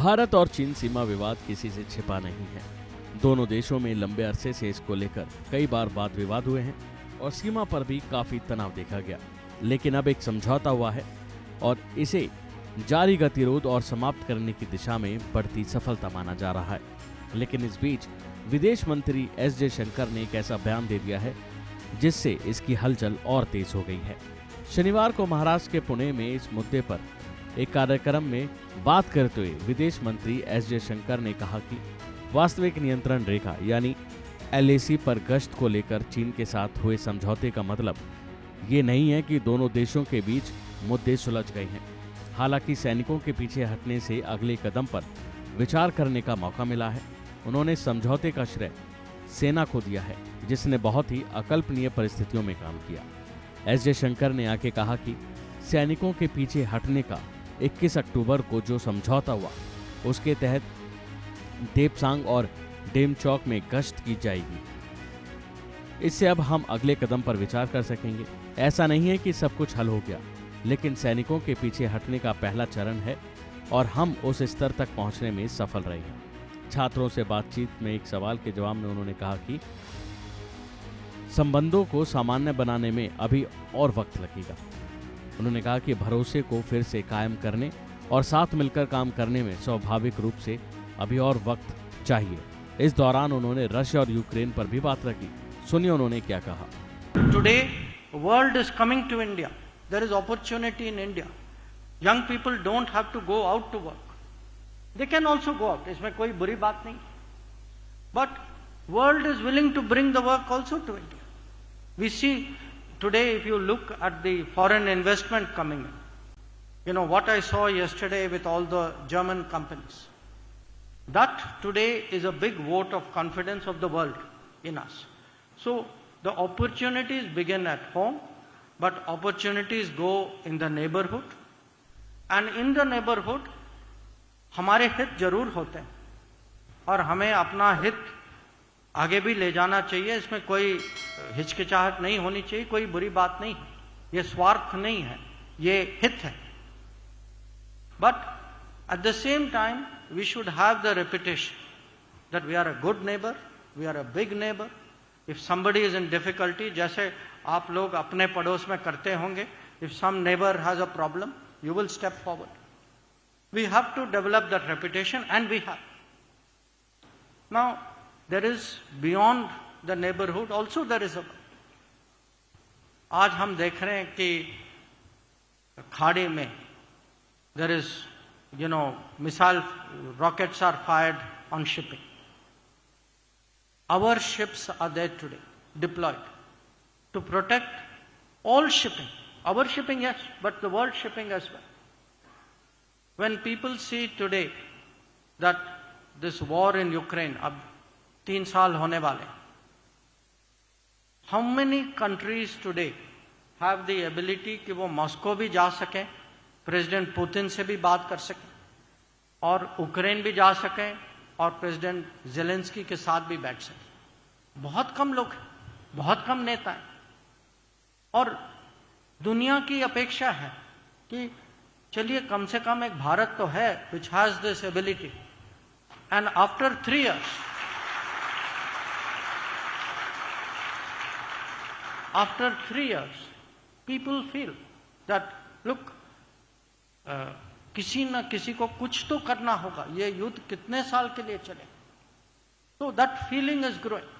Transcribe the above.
भारत और चीन सीमा विवाद किसी से छिपा नहीं है। दोनों देशों में लंबे अरसे से इसको लेकर कई बार वाद विवाद हुए हैं और सीमा पर भी काफी तनाव देखा गया। लेकिन अब एक समझौता हुआ है और इसे जारी गतिरोध और समाप्त करने की दिशा में बढ़ती सफलता माना जा रहा है। लेकिन इस बीच विदेश मंत्री एस जयशंकर ने एक ऐसा बयान दे दिया है जिससे इसकी हलचल और तेज हो गई है। शनिवार को महाराष्ट्र के पुणे में इस मुद्दे पर एक कार्यक्रम में बात करते हुए विदेश मंत्री एस जयशंकर ने कहा कि वास्तविक नियंत्रण रेखा यानी LAC पर गश्त को लेकर चीन के साथ हुए समझौते का मतलब ये नहीं है कि दोनों देशों के बीच मुद्दे सुलझ गए हैं। हालांकि सैनिकों के पीछे हटने से अगले कदम पर विचार करने का मौका मिला है। उन्होंने समझौते का श्रेय सेना को दिया है जिसने बहुत ही अकल्पनीय परिस्थितियों में काम किया। एस जयशंकर ने आगे कहा कि सैनिकों के पीछे हटने का 21 अक्टूबर को जो समझौता हुआ उसके तहत देपसांग और डेमचौक में गश्त की जाएगी। इससे अब हम अगले कदम पर विचार कर सकेंगे। ऐसा नहीं है कि सब कुछ हल हो गया, लेकिन सैनिकों के पीछे हटने का पहला चरण है और हम उस स्तर तक पहुंचने में सफल रहे हैं। छात्रों से बातचीत में एक सवाल के जवाब में उन्होंने कहा कि संबंधों को सामान्य बनाने में अभी और वक्त लगेगा। उन्होंने कहा कि भरोसे को फिर से कायम करने और साथ मिलकर काम करने में स्वाभाविक रूप से अभी और वक्त चाहिए। इस दौरान उन्होंने रशिया और यूक्रेन पर भी बात रखी। सुनिए उन्होंने क्या कहा। Today, world is coming to India. There is opportunity in India. Young people don't have to go out to work. They can also go out. इसमें कोई बुरी बात नहीं। But world is willing to bring the work also to India. We see today, if you look at the foreign investment coming in, you know what I saw yesterday with all the German companies. That today is a big vote of confidence of the world in us. So the opportunities begin at home, but opportunities go in the neighborhood. And in the neighborhood, हमारे हित जरूर होते हैं और हमें अपना हित आगे भी ले जाना चाहिए। इसमें कोई हिचकिचाहट नहीं होनी चाहिए, कोई बुरी बात नहीं है, ये स्वार्थ नहीं है, ये हित है। But at the same time, we should have the reputation that we are a good neighbor, we are a big neighbor. If somebody is in difficulty, जैसे आप लोग अपने पड़ोस में करते होंगे, if some neighbor has a problem, you will step forward. We have to develop that reputation, and we have. Now, there is beyond the neighborhood also there is a. आज हम देख रहे हैं कि खाड़ी में there is, you know, missile rockets are fired on shipping. Our ships are there today, deployed to protect all shipping. Our shipping, yes, but the world shipping as well. When people see today that this war in Ukraine, अब 3 साल होने वाले, how many countries today have the ability कि वो Moscow भी जा सकें, president Putin से भी बात कर सकें और यूक्रेन भी जा सकें और प्रेसिडेंट ज़ेलेंस्की के साथ भी बैठ सकें? बहुत कम लोग हैं, बहुत कम नेता हैं। और दुनिया की अपेक्षा है कि चलिए कम से कम एक भारत तो है which has this ability. And after 3 years, people feel that look, किसी न किसी को कुछ तो करना होगा, ये युद्ध कितने साल के लिए चले. So that feeling is growing.